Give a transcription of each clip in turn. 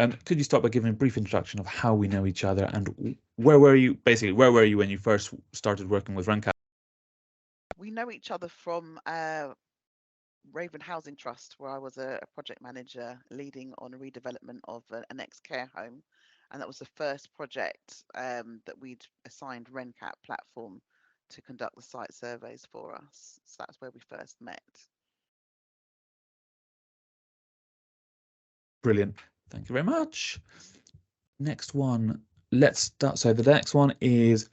Could you start by giving a brief introduction of how we know each other, and where were you when you first started working with RenKap? We know each other from Raven Housing Trust, where I was a project manager leading on a redevelopment of an ex-care home. And that was the first project that we'd assigned RenKap platform to conduct the site surveys for us. So that's where we first met. Brilliant. Thank you very much. Next one. Let's start. So the next one is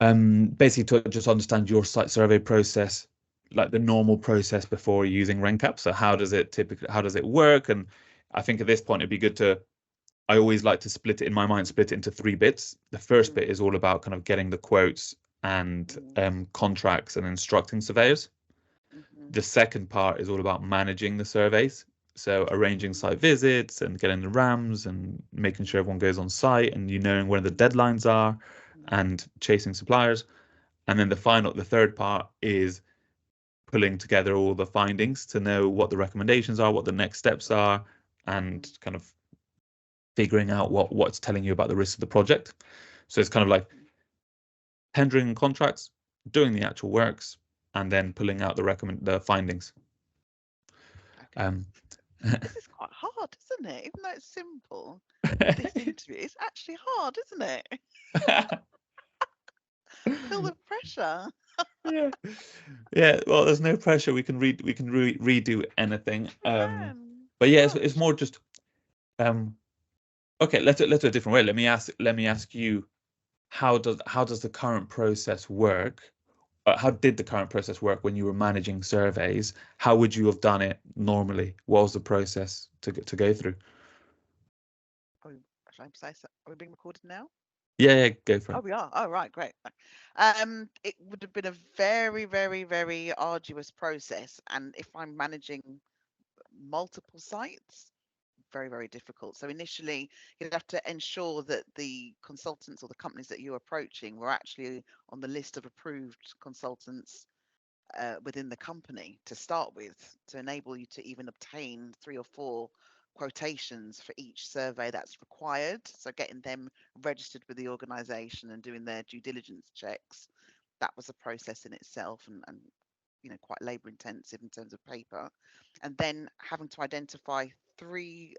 basically to just understand your site survey process, like the normal process before using RenKap. So how does it work? And I think at this point it'd be good to, I always like to split it in my mind, split it into 3 bits. The first bit is all about kind of getting the quotes and contracts and instructing surveyors. The second part is all about managing the surveys. So arranging site visits and getting the RAMs and making sure everyone goes on site and knowing when the deadlines are and chasing suppliers. And then the third part is pulling together all the findings to know what the recommendations are, what the next steps are, and kind of figuring out what's telling you about the risk of the project. So it's kind of like tendering contracts, doing the actual works, and then pulling out the findings. Okay. This is quite hard, isn't it? Even though it's simple, this interview is actually hard, isn't it? Feel the pressure. Yeah. Well, there's no pressure. We can redo anything. But yeah, it's more just okay. Let's do it a different way. Let me ask you, how does the current process work? How did the current process work when you were managing surveys? How would you have done it normally? What was the process to go through? Shall I say so? Are we being recorded now? Yeah, go for it. Oh, we are. Oh, right, great. It would have been a very, very, very arduous process, and if I'm managing multiple sites, very, very difficult. So initially, you'd have to ensure that the consultants or the companies that you're approaching were actually on the list of approved consultants within the company to start with, to enable you to even obtain 3 or 4 quotations for each survey that's required. So getting them registered with the organization and doing their due diligence checks, that was a process in itself, and quite labor intensive in terms of paper. And then having to identify 3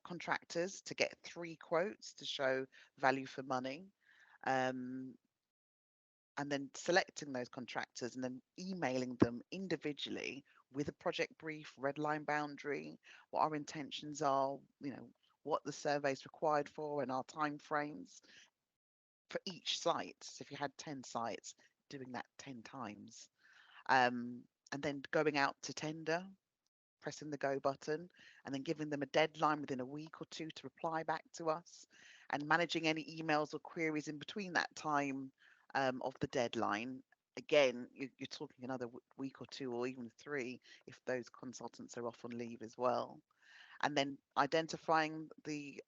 contractors to get 3 quotes to show value for money. And then selecting those contractors and then emailing them individually with a project brief, red line boundary, what our intentions are, what the survey is required for and our timeframes for each site. So if you had 10 sites, doing that 10 times. And then going out to tender, pressing the go button, and then giving them a deadline within a week or 2 to reply back to us, and managing any emails or queries in between that time of the deadline. Again, you're talking another week or 2 or even 3 if those consultants are off on leave as well. And then identifying the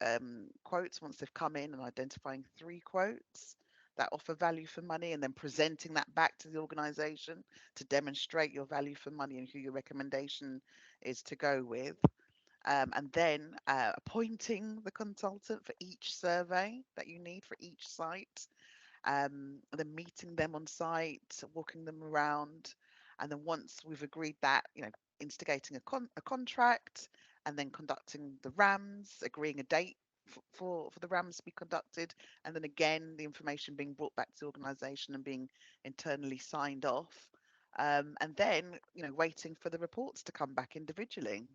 quotes once they've come in, and identifying 3 quotes that offer value for money, and then presenting that back to the organization to demonstrate your value for money and who your recommendation is to go with. And then appointing the consultant for each survey that you need for each site, and then meeting them on site, walking them around. And then once we've agreed that, instigating a contract, and then conducting the RAMs, agreeing a date for the RAMs to be conducted, and then again the information being brought back to the organisation and being internally signed off, and then waiting for the reports to come back individually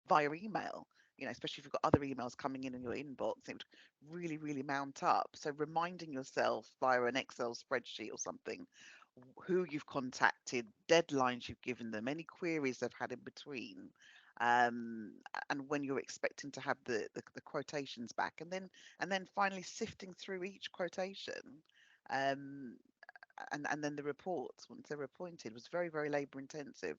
via email. Especially if you've got other emails coming in your inbox, it would really, really mount up. So reminding yourself via an Excel spreadsheet or something who you've contacted, deadlines you've given them, any queries they've had in between, and when you're expecting to have the quotations back, and then finally sifting through each quotation, and then the reports once they're appointed was very, very labor intensive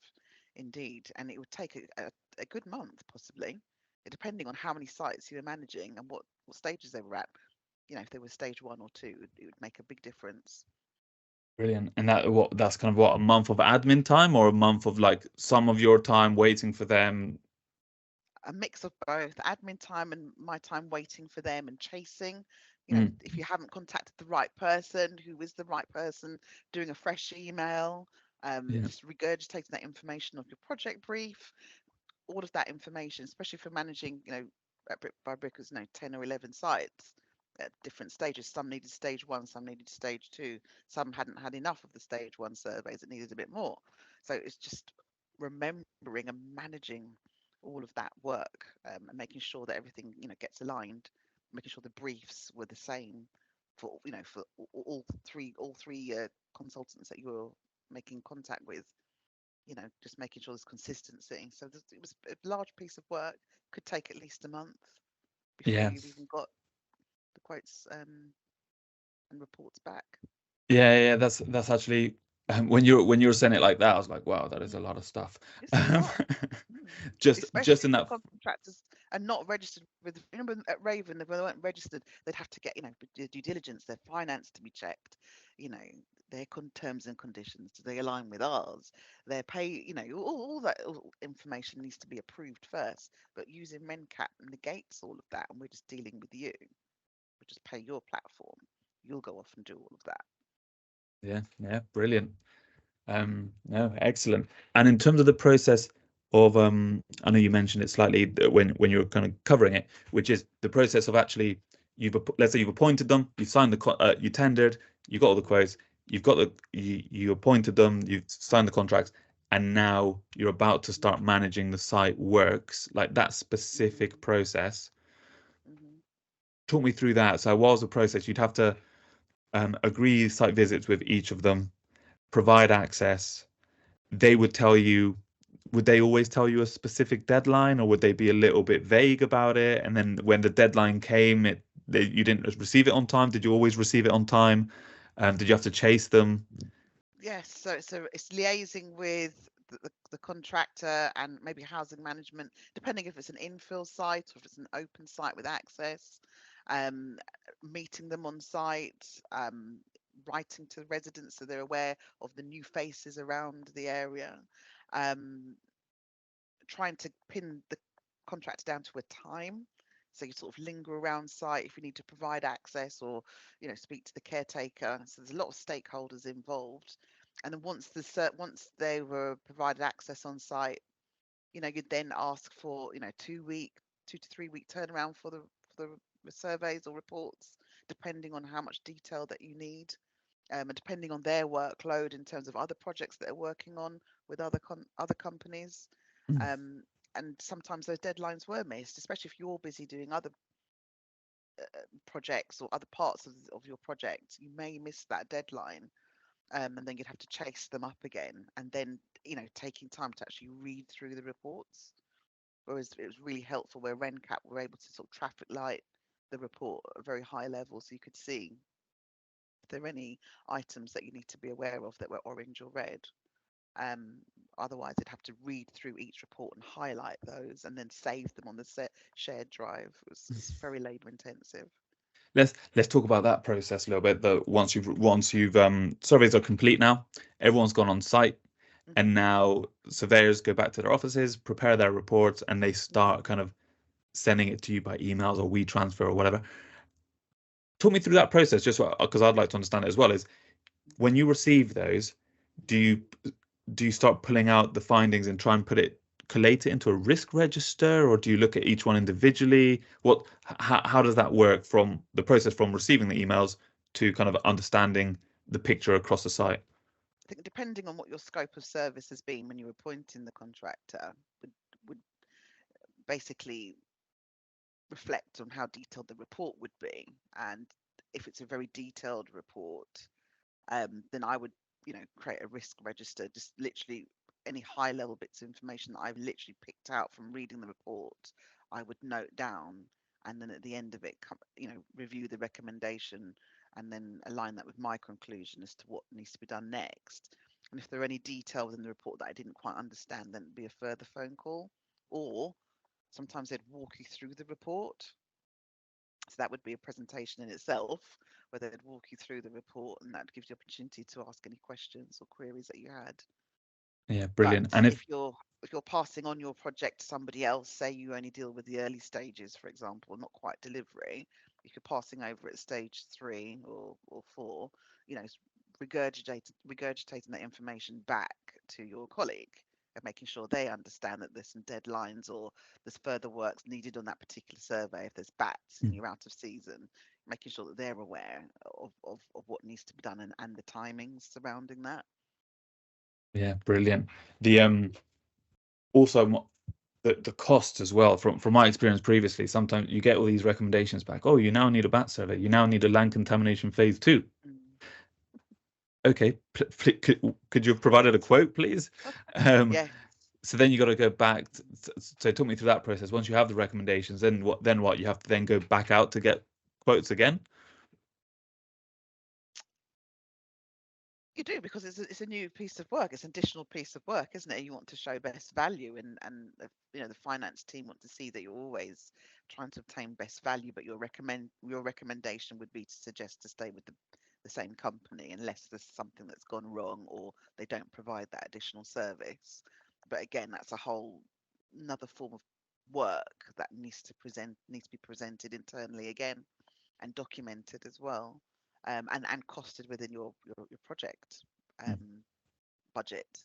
indeed, and it would take a good month possibly, depending on how many sites you were managing and what stages they were at. If they were stage 1 or 2, it would make a big difference. Brilliant. And that's kind of what, a month of admin time, or a month of like some of your time waiting for them? a mix of both admin time and my time waiting for them and chasing. Mm, If you haven't contacted the right person, who is the right person, doing a fresh email, yeah, just regurgitating that information of your project brief, all of that information, especially for managing, brick by brick, as 10 or 11 sites at different stages. Some needed stage one, some needed stage two, some hadn't had enough of the stage one surveys, it needed a bit more. So it's just remembering and managing all of that work, and making sure that everything gets aligned, making sure the briefs were the same for for all three consultants that you're making contact with, just making sure there's consistency. So it was a large piece of work, could take at least a month before yeah. you've even got the quotes and reports back. Yeah, that's actually when you were saying it like that, I was like, wow, that is a Mm. lot of stuff. It's a Um, lot. Mm. just Especially in if the that, contractors are not registered with, at Raven, if they weren't registered, they'd have to get, the due diligence, their finance to be checked, you know, their terms and conditions, do they align with ours? Their pay, all that information needs to be approved first. But using RenKap negates all of that, and we're just dealing with you. We just pay your platform. You'll go off and do all of that. yeah, brilliant. No, excellent. And in terms of the process of, I know you mentioned it slightly when you were kind of covering it, which is the process of actually let's say you've appointed them, you signed you tendered, you got all the quotes, you appointed them, you've signed the contracts, and now you're about to start managing the site works, like that specific Mm-hmm. process. Mm-hmm. Talk me through that. So what was the process? You'd have to agree site visits with each of them, provide access. They would tell you, would they always tell you a specific deadline, or would they be a little bit vague about it? And then when the deadline came, you didn't receive it on time. Did you always receive it on time? Did you have to chase them? Yes, so it's liaising with the contractor and maybe housing management, depending if it's an infill site or if it's an open site with access, um, meeting them on site, writing to the residents so they're aware of the new faces around the area, um, trying to pin the contractor down to a time. So you sort of linger around site if you need to provide access or, speak to the caretaker. So there's a lot of stakeholders involved. And then once they were provided access on site, you'd then ask for, 2 to 3 week turnaround for the surveys or reports, depending on how much detail that you need, and depending on their workload in terms of other projects that they're working on with other companies. Mm, Um, and sometimes those deadlines were missed, especially if you're busy doing other projects or other parts of your project. You may miss that deadline, and then you'd have to chase them up again, and then taking time to actually read through the reports. Whereas it was really helpful where RenKap were able to sort of traffic light the report at a very high level, so you could see if there are any items that you need to be aware of that were orange or red. Um, Otherwise, they'd have to read through each report and highlight those and then save them on the shared drive. It's very labour intensive. let's talk about that process a little bit. That once you've surveys are complete now, everyone's gone on site, Hmm. and now surveyors go back to their offices, prepare their reports, and they Hmm. start kind of sending it to you by emails or we transfer or whatever. Talk me through that process, just because I'd like to understand it as well. Is when you receive those, do you start pulling out the findings and try and collate it into a risk register, or do you look at each one individually? How does that work from the process from receiving the emails to kind of understanding the picture across the site? I think depending on what your scope of service has been when you were appointing the contractor would basically reflect on how detailed the report would be. And if it's a very detailed report, then I would, create a risk register, just literally any high level bits of information that I've literally picked out from reading the report, I would note down, and then at the end of it, review the recommendation and then align that with my conclusion as to what needs to be done next. And if there are any details in the report that I didn't quite understand, then it'd be a further phone call, or sometimes they'd walk you through the report. So that would be a presentation in itself, where they'd walk you through the report, and that gives you opportunity to ask any questions or queries that you had. Yeah, But brilliant. And if you're passing on your project to somebody else, say you only deal with the early stages, for example, not quite delivery, if you're passing over at stage 3 or 4, you know, regurgitating that information back to your colleague and making sure they understand that there's some deadlines or there's further works needed on that particular survey. If there's bats and you're out of season, making sure that they're aware of what needs to be done and the timings surrounding that. yeah, brilliant. The also the cost as well, from my experience previously, sometimes you get all these recommendations back. Oh, you now need a bat survey, you now need a land contamination phase 2. Okay, could you have provided a quote, please? Yeah. So then you got to go back so talk me through that process. Once you have the recommendations, then what you have to then go back out to get quotes again. You do, because it's a new piece of work. It's an additional piece of work, isn't it? You want to show best value, and the finance team want to see that you're always trying to obtain best value. But your recommendation would be to suggest to stay with the same company unless there's something that's gone wrong or they don't provide that additional service. But again, that's a whole another form of work that needs to be presented internally again and documented as well, and costed within your project budget.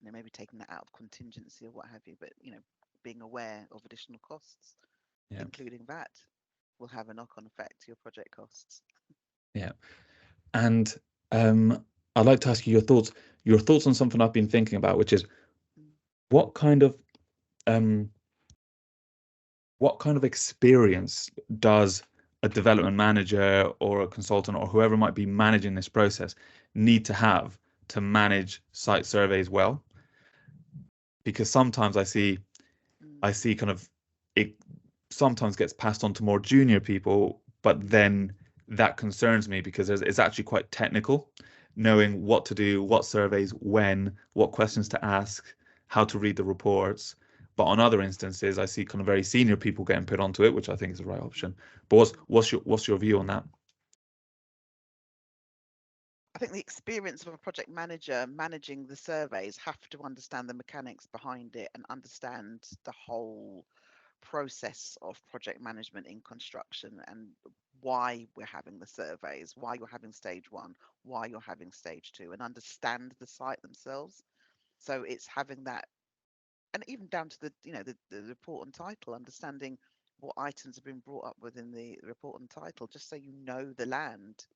Maybe taking that out of contingency or what have you, but being aware of additional costs, Yeah, including that, will have a knock-on effect to your project costs. yeah. And I'd like to ask you your thoughts on something I've been thinking about, which is what kind of experience does a development manager or a consultant or whoever might be managing this process need to have to manage site surveys well? Because sometimes I see kind of it sometimes gets passed on to more junior people, but then that concerns me because it's actually quite technical, knowing what to do, what surveys, when, what questions to ask, how to read the reports. But on other instances, I see kind of very senior people getting put onto it, which I think is the right option. But what's your view on that? I think the experience of a project manager managing the surveys have to understand the mechanics behind it and understand the whole process of project management in construction and why we're having the surveys, why you're having stage 1, why you're having stage 2, and understand the site themselves. So it's having that, and even down to the report and title, understanding what items have been brought up within the report and title, just so you know the land,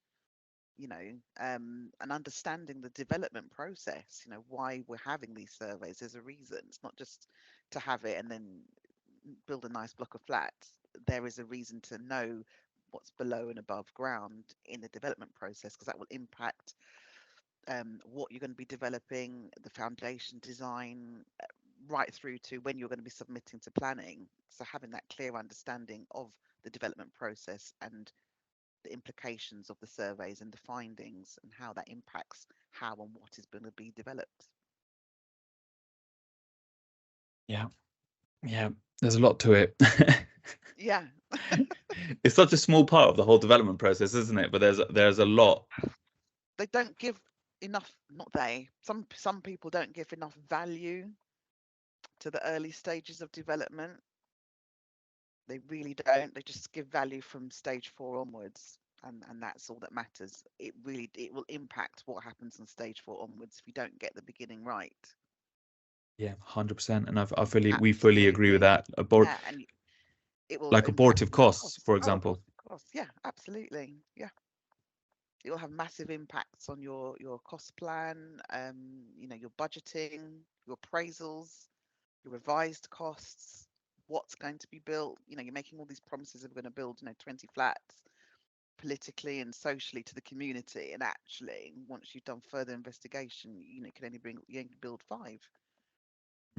and understanding the development process, why we're having these surveys. There's a reason. It's not just to have it and then build a nice block of flats. There is a reason to know what's below and above ground in the development process, because that will impact what you're going to be developing, the foundation design, right through to when you're going to be submitting to planning. So having that clear understanding of the development process and the implications of the surveys and the findings and how that impacts how and what is going to be developed. Yeah, yeah. There's a lot to it. Yeah. It's such a small part of the whole development process, isn't it? But there's a lot. They don't give enough, not they, some people don't give enough value to the early stages of development. They really don't. They just give value from stage 4 onwards, and that's all that matters. It will impact what happens on stage 4 onwards if you don't get the beginning right. Yeah, 100%. And we fully agree with Absolutely. that. Yeah, and it will Like impact abortive on your costs, costs. for Oh, example. of course. Yeah, absolutely. Yeah. It will have massive impacts on your cost plan, your budgeting, your appraisals, your revised costs, what's going to be built. You're making all these promises of we're going to build, 20 flats politically and socially to the community, and actually, once you've done further investigation, you can build 5.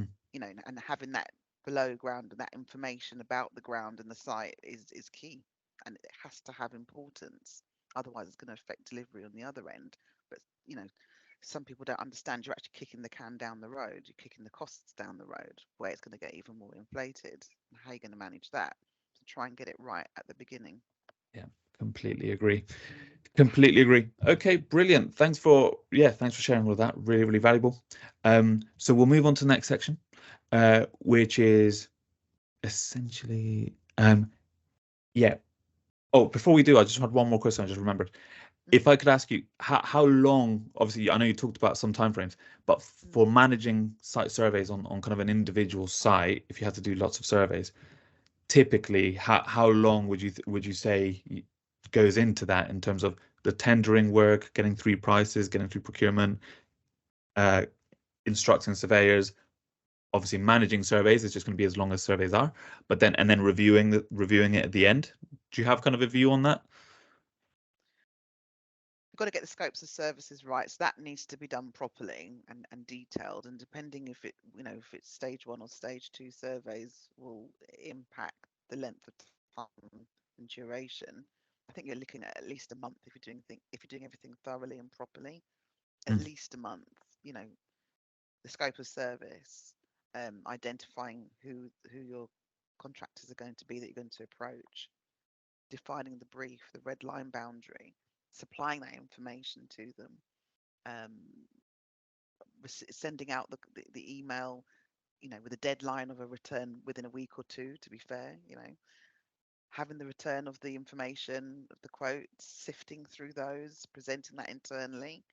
Mm. And having that below ground and that information about the ground and the site is key, and it has to have importance. Otherwise, it's going to affect delivery on the other end. But some people don't understand. You're actually kicking the can down the road. You're kicking the costs down the road, where it's going to get even more inflated. And how are you going to manage that? So try and get it right at the beginning. Yeah, Completely agree. Completely agree. Okay, brilliant. Thanks for sharing all of that. Really, really valuable. So we'll move on to the next section, which is essentially yeah. Oh, before we do, I just had one more question I just remembered. If I could ask you how long, obviously I know you talked about some timeframes, but for managing site surveys on kind of an individual site, if you had to do lots of surveys, typically how long would you say goes into that in terms of the tendering work, getting through prices, getting through procurement, instructing surveyors, obviously managing surveys is just going to be as long as surveys are, but then and then reviewing it at the end. Do you have kind of a view on that? You've got to get the scopes of services right, so that needs to be done properly and detailed. And depending if it, if it's stage 1 or stage 2 surveys, will impact the length of time and duration. I think you're looking at least a month if you're doing everything thoroughly and properly. At least a month. The scope of service, identifying who your contractors are going to be that you're going to approach, defining the brief, the red line boundary, supplying that information to them, sending out the email, with a deadline of a return within a week or two, to be fair, having the return of the information, of the quotes, sifting through those, presenting that internally,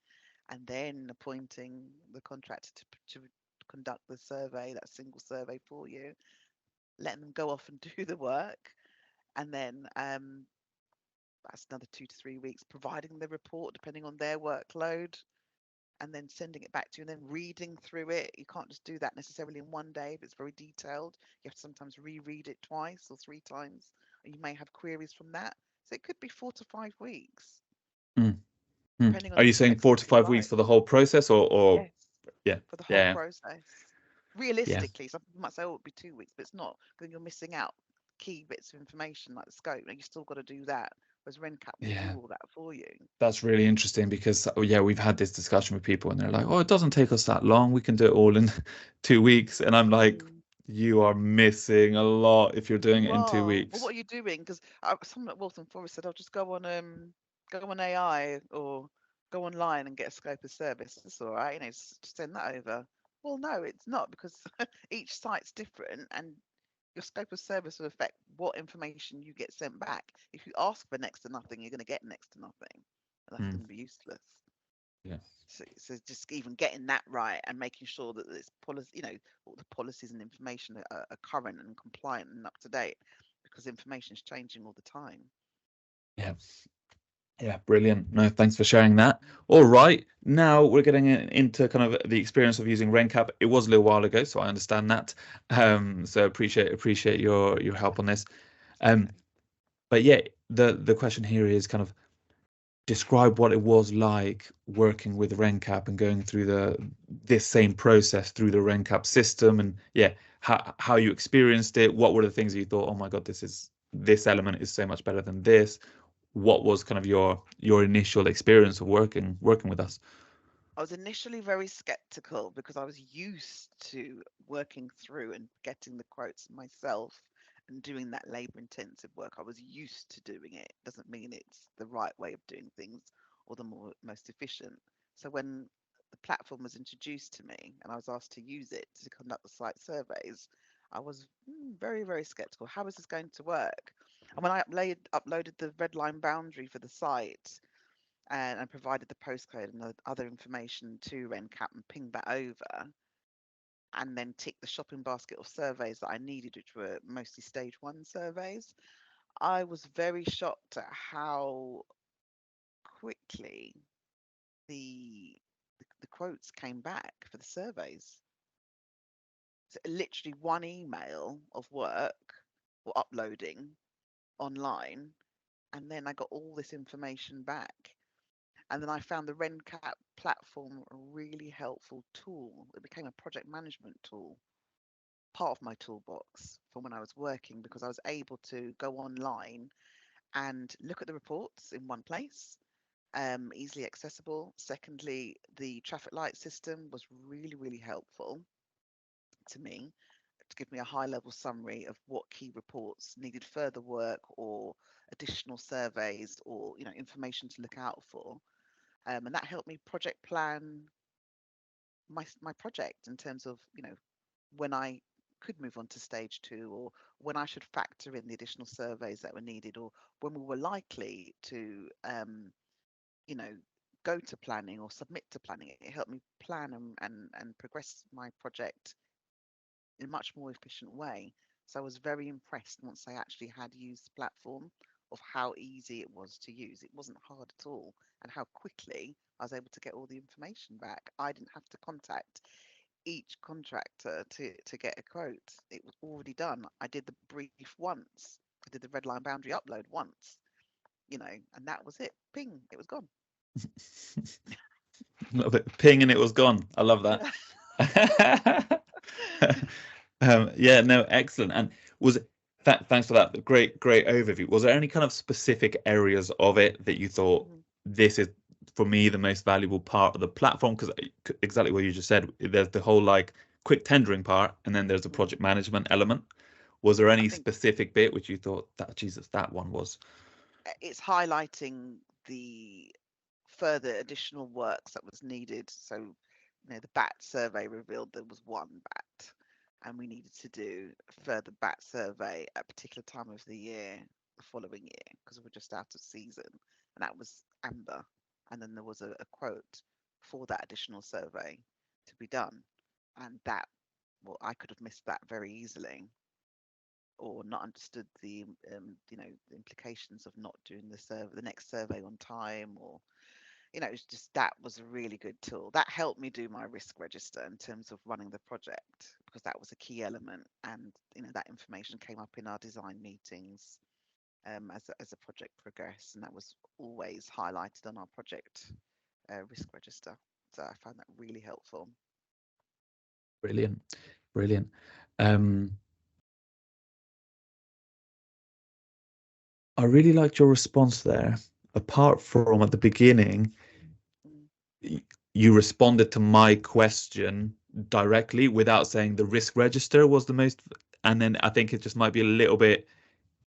and then appointing the contractor to conduct the survey, that single survey for you, letting them go off and do the work, and then that's another 2 to 3 weeks, providing the report depending on their workload, and then sending it back to you, and then reading through it. You can't just do that necessarily in one day if it's very detailed. You have to sometimes reread it twice or 3 times, and you may have queries from that. So it could be 4 to 5 weeks, depending on Are the you saying 4 to complexity of the 5 weeks site. for the whole process, or Yes, yeah, for the whole yeah, process. yeah, Realistically, some people might say, oh, it would be 2 weeks, but it's not, because you're missing out key bits of information like the scope, and you still got to do that. Whereas RenKap will yeah? do all that for you. That's really interesting because we've had this discussion with people and they're like, oh, it doesn't take us that long. We can do it all in 2 weeks. And I'm like, Mm. you are missing a lot if you're doing it You in two are. Well, weeks. what are you doing? Because someone at Waltham Forest said, "I'll just go on AI or go online and get a scope of service. That's all right, just send that over." Well, no, it's not, because each site's different, and your scope of service will affect what information you get sent back. If you ask for next to nothing, you're going to get next to nothing, and that's going Mm, to be useless. yeah. So just even getting that right and making sure that this policy, all the policies and information are current and compliant and up to date, because information is changing all the time. Yeah. Yeah, brilliant. No, thanks for sharing that. All right, now we're getting into kind of the experience of using RenKap. It was a little while ago, so I understand that. So appreciate your help on this. Um, Okay. but yeah, the question here is kind of describe what it was like working with RenKap and going through this same process through the RenKap system, and how you experienced it. What were the things that you thought, oh my God, this element is so much better than this? What was kind of your initial experience of working with us? I was initially very skeptical because I was used to working through and getting the quotes myself and doing that labor intensive work. I was used to doing it. Doesn't mean it's the right way of doing things or the most efficient. So when the platform was introduced to me and I was asked to use it to conduct the site surveys, I was very, very skeptical. How is this going to work? And when I uploaded the red line boundary for the site, and I provided the postcode and the other information to RenKap and pinged that over, and then ticked the shopping basket of surveys that I needed, which were mostly stage 1 surveys, I was very shocked at how quickly the the quotes came back for the surveys. So literally one email of work or uploading online, and then I got all this information back. And then I found the RenKap platform a really helpful tool. It became a project management tool, part of my toolbox from when I was working, because I was able to go online and look at the reports in one place, easily accessible. Secondly, the traffic light system was really, really helpful to me to give me a high level summary of what key reports needed further work or additional surveys or information to look out for. And that helped me project plan my project in terms of when I could move on to stage 2, or when I should factor in the additional surveys that were needed, or when we were likely to you know go to planning or submit to planning. It helped me plan and progress my project in a much more efficient way. So I was very impressed once I actually had used the platform, of how easy it was to use. It wasn't hard at all, and how quickly I was able to get all the information back. I didn't have to contact each contractor to get a quote. It was already done. I did the brief once. I did the red line boundary upload once, and that was it. Ping, it was gone. A little bit ping and it was gone. I love that. Yeah, no, excellent. And was thanks for that great overview. Was there any kind of specific areas of it that you thought this is, for me, the most valuable part of the platform? Because exactly what you just said, there's the whole like quick tendering part, and then there's the project management element. Was there any specific bit which you thought that Jesus, that one was? It's highlighting the further additional works that was needed. So, the BAT survey revealed there was one BAT, and we needed to do a further BAT survey at a particular time of the year, the following year, because we're just out of season, and that was amber. And then there was a quote for that additional survey to be done, and that, well, I could have missed that very easily, or not understood the the implications of not doing the next survey on time, or it's just, that was a really good tool that helped me do my risk register in terms of running the project, because that was a key element. And that information came up in our design meetings as the project progressed, and that was always highlighted on our project risk register. So I found that really helpful. Brilliant. I really liked your response there. Apart from at the beginning, you responded to my question directly without saying the risk register was the most, and then I think it just might be a little bit,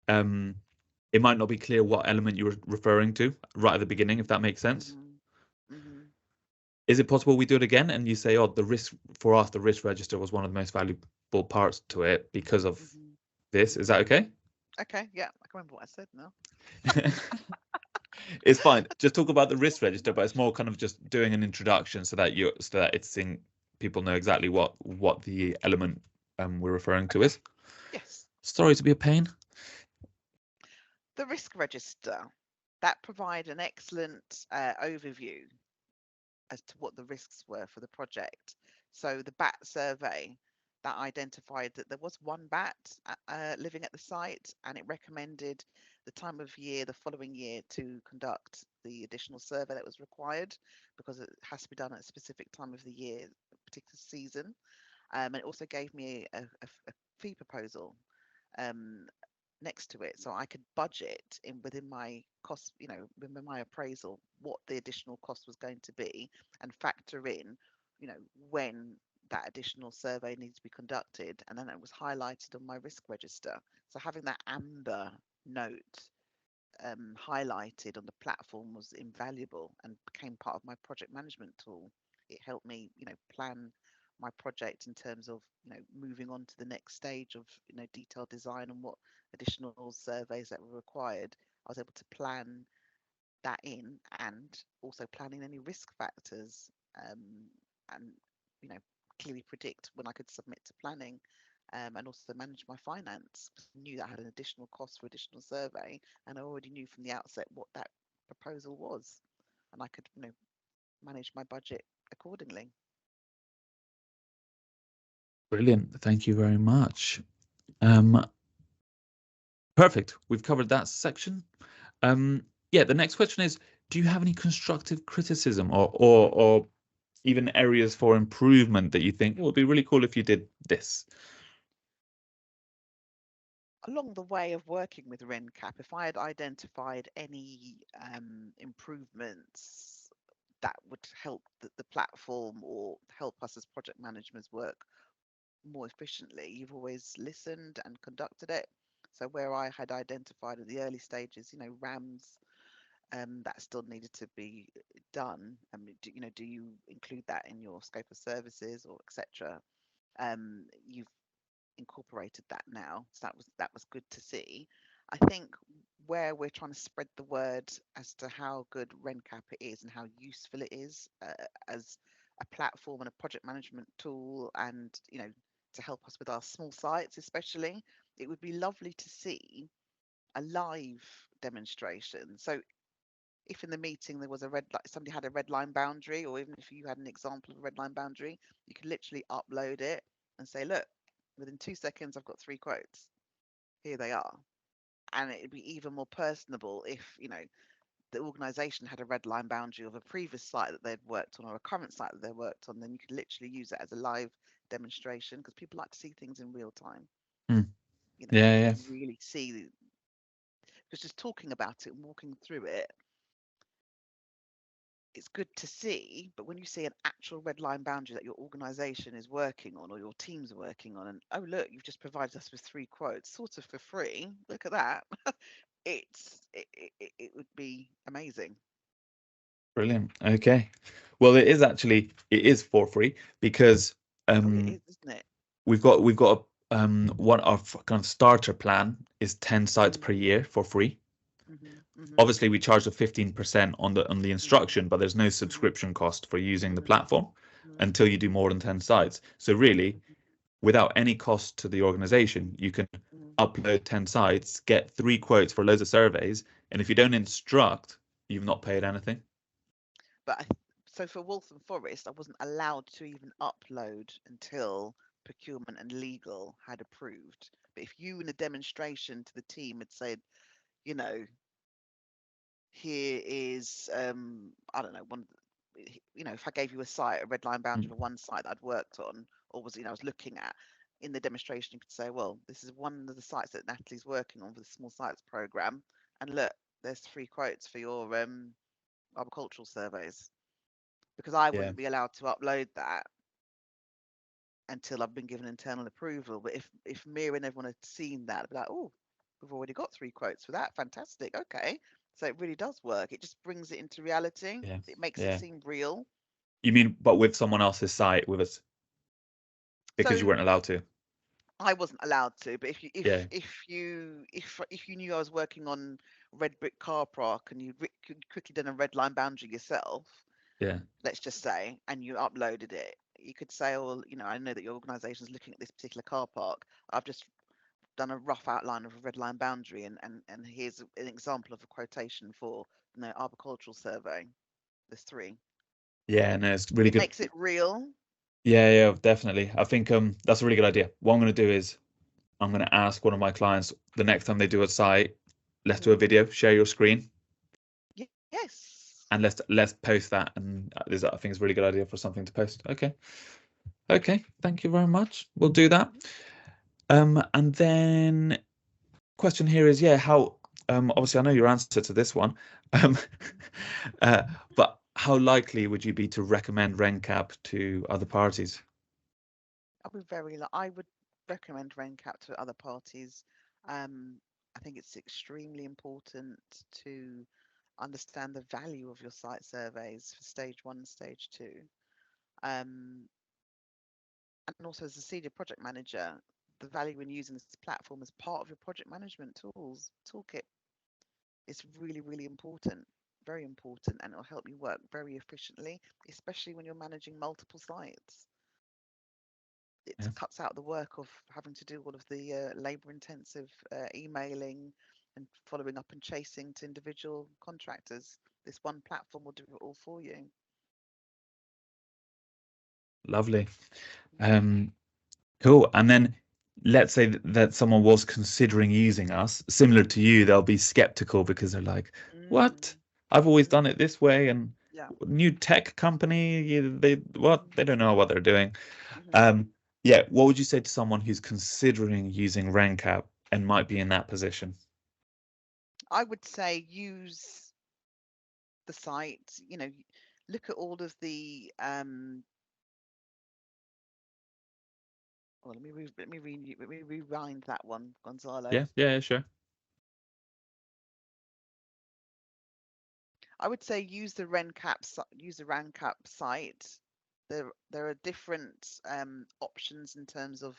it might not be clear what element you were referring to right at the beginning, if that makes sense. Is it possible we do it again and you say, oh, the risk for us, the risk register was one of the most valuable parts to it because of this? Is that okay? Okay, yeah, I can remember what I said now. It's fine. Just talk about the risk register, but it's more kind of just doing an introduction so that people know exactly what the element we're referring to is. Yes. Sorry to be a pain. The risk register, that provides an excellent overview as to what the risks were for the project. So the BAT survey, that identified that there was one BAT living at the site, and it recommended the time of year the following year to conduct the additional survey that was required, because it has to be done at a specific time of the year, a particular season. And it also gave me a fee proposal next to it, so I could budget within my cost, within my appraisal, what the additional cost was going to be, and factor in, when that additional survey needs to be conducted. And then it was highlighted on my risk register. So having that amber note highlighted on the platform was invaluable and became part of my project management tool. It helped me, plan my project in terms of, moving on to the next stage of, detailed design and what additional surveys that were required. I was able to plan that in, and also planning any risk factors, and clearly predict when I could submit to planning, and also manage my finance. I knew that I had an additional cost for additional survey, and I already knew from the outset what that proposal was, and I could manage my budget accordingly. Brilliant. Thank you very much. Perfect. We've covered that section. Yeah, the next question is, do you have any constructive criticism or even areas for improvement that you think it would be really cool if you did this? Along the way of working with RenKap, if I had identified any improvements that would help the platform or help us as project managers work more efficiently. You've always listened and conducted it. So where I had identified at the early stages, RAMs that still needed to be done. Do you include that in your scope of services or etc.? You've incorporated that now, so that was good to see. I think where we're trying to spread the word as to how good RenKap is and how useful it is as a platform and a project management tool, and to help us with our small sites especially, it would be lovely to see a live demonstration. So if in the meeting there was somebody had a red line boundary, or even if you had an example of a red line boundary, you could literally upload it and say, look, within 2 seconds I've got 3 quotes, here they are. And it'd be even more personable if the organization had a red line boundary of a previous site that they'd worked on or a current site that they worked on. Then you could literally use it as a live demonstration, because people like to see things in real time. Mm. People Yeah, can really see, because just talking about it and walking through it, it's good to see, but when you see an actual red line boundary that your organization is working on or your team's working on, and oh look, you've just provided us with 3 quotes sort of for free, look at that. It would be amazing. brilliant. Okay. Well, it is for free because Oh, it is, isn't it? we've got what our kind of starter plan is 10 sites per year for free. Obviously, we charge the 15% on the instruction, but there's no subscription cost for using the platform until you do more than 10 sites. So really, without any cost to the organization, you can upload 10 sites, get 3 quotes for loads of surveys, and if you don't instruct, you've not paid anything. But so for Waltham Forest, I wasn't allowed to even upload until procurement and legal had approved. But if you in a demonstration to the team had said, you know, here is I don't know, if I gave you a site, a red line boundary for one site that I'd worked on, or I was looking at, in the demonstration you could say, well, this is one of the sites that Natalie's working on for the small sites program, and look, there's 3 quotes for your arboricultural surveys, because I Yeah. wouldn't be allowed to upload that until I've been given internal approval. But if Mia and everyone had seen that, I'd be like, oh, we've already got 3 quotes for that. Fantastic. Okay. So it really does work. It just brings it into reality. Yeah. It makes it Yeah. seem real. You mean, but with someone else's site with us because you So weren't allowed to? I wasn't allowed to, but Yeah. if you knew I was working on red brick car park and you could quickly done a red line boundary yourself, Yeah. let's just say, and you uploaded it, you could say, oh, I know that your organisation is looking at this particular car park. I've just done a rough outline of a red line boundary, and here's an example of a quotation for arboricultural survey. There's 3. Yeah, no, it's really It good. makes it real. Yeah, yeah, definitely. I think that's a really good idea. What I'm going to do is I'm going to ask one of my clients the next time they do a site, let's do a video, share your screen, Yes. and let's post that. And I think it's a really good idea for something to post. Okay. Okay. Thank you very much. We'll do that. And then question here is, yeah, how obviously I know your answer to this one. Um but how likely would you be to recommend RenKap to other parties? I would recommend RenKap to other parties. I think it's extremely important to understand the value of your site surveys for stage 1 and stage 2. And also, as a senior project manager, the value in using this platform as part of your project management toolkit is really, really important, very important, and it'll help you work very efficiently, especially when you're managing multiple sites. It Yeah. cuts out the work of having to do all of the labour-intensive emailing and following up and chasing to individual contractors. This one platform will do it all for you. Lovely. Cool. And then let's say that someone was considering using us, similar to you, they'll be skeptical because they're like, what? I've always done it this way, and Yeah. new tech company, they don't know what they're doing. Mm-hmm. Yeah, what would you say to someone who's considering using RenKap and might be in that position? I would say use the site, look at all of the Oh, let me rewind that one, Gonzalo. Yeah, sure. I would say use the RenKap site. There are different options in terms of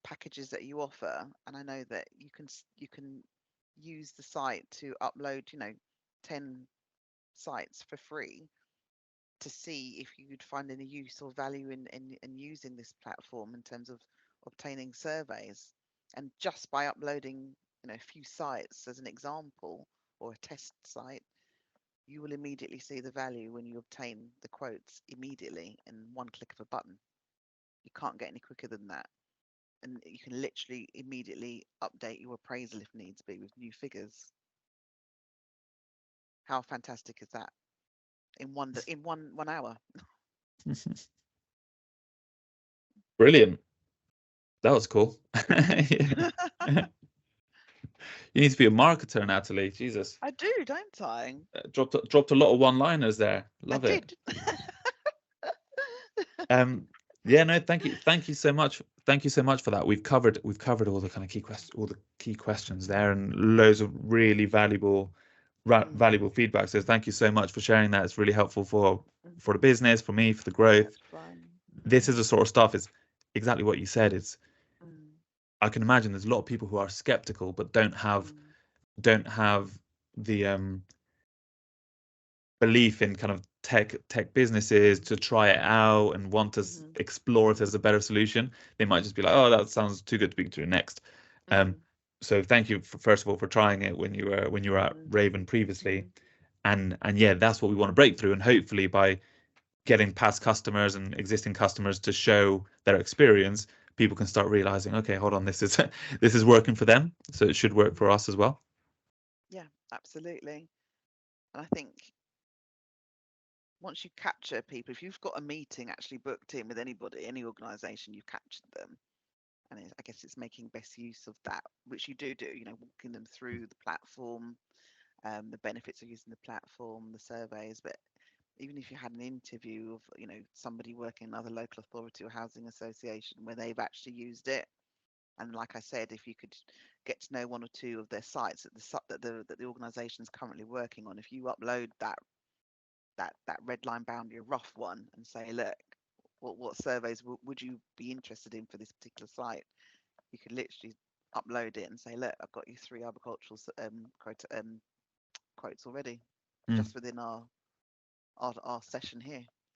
packages that you offer, and I know that you can use the site to upload 10 sites for free to see if you could find any use or value in using this platform in terms of obtaining surveys. And just by uploading a few sites as an example or a test site, you will immediately see the value when you obtain the quotes immediately in one click of a button. You can't get any quicker than that. And you can literally immediately update your appraisal if needs be with new figures. How fantastic is that? In one hour. Brilliant. That was cool. You need to be a marketer, Natalie. Jesus. I do, don't I? Dropped a lot of one-liners there. I Love it. did. Yeah, no, thank you so much. Thank you so much for that. We've covered all the kind of key questions there, and loads of really valuable feedback. So thank you so much for sharing that. It's really helpful for the business, for me, for the growth. That's fine. This is the sort of stuff. It's exactly what you said. It's Mm, I can imagine there's a lot of people who are skeptical but don't have the belief in kind of tech businesses to try it out and want to explore it as a better solution. They might just be like, oh, that sounds too good to be true, next. So thank you first of all for trying it when you were at Raven previously, and yeah, that's what we want to break through, and hopefully by getting past customers and existing customers to show their experience, people can start realizing, okay, hold on, this is working for them, so it should work for us as well. Yeah, absolutely. And I think once you capture people, if you've got a meeting actually booked in with anybody, any organization, you've captured them. And I guess it's making best use of that, which you do, walking them through the platform, the benefits of using the platform, the surveys. But even if you had an interview of, somebody working in another local authority or housing association where they've actually used it, and like I said, if you could get to know one or two of their sites that the organisation is currently working on, if you upload that red line boundary, a rough one, and say, look, what surveys would you be interested in for this particular site? You could literally upload it and say, look, I've got you 3 agricultural quotes already, just within our session here.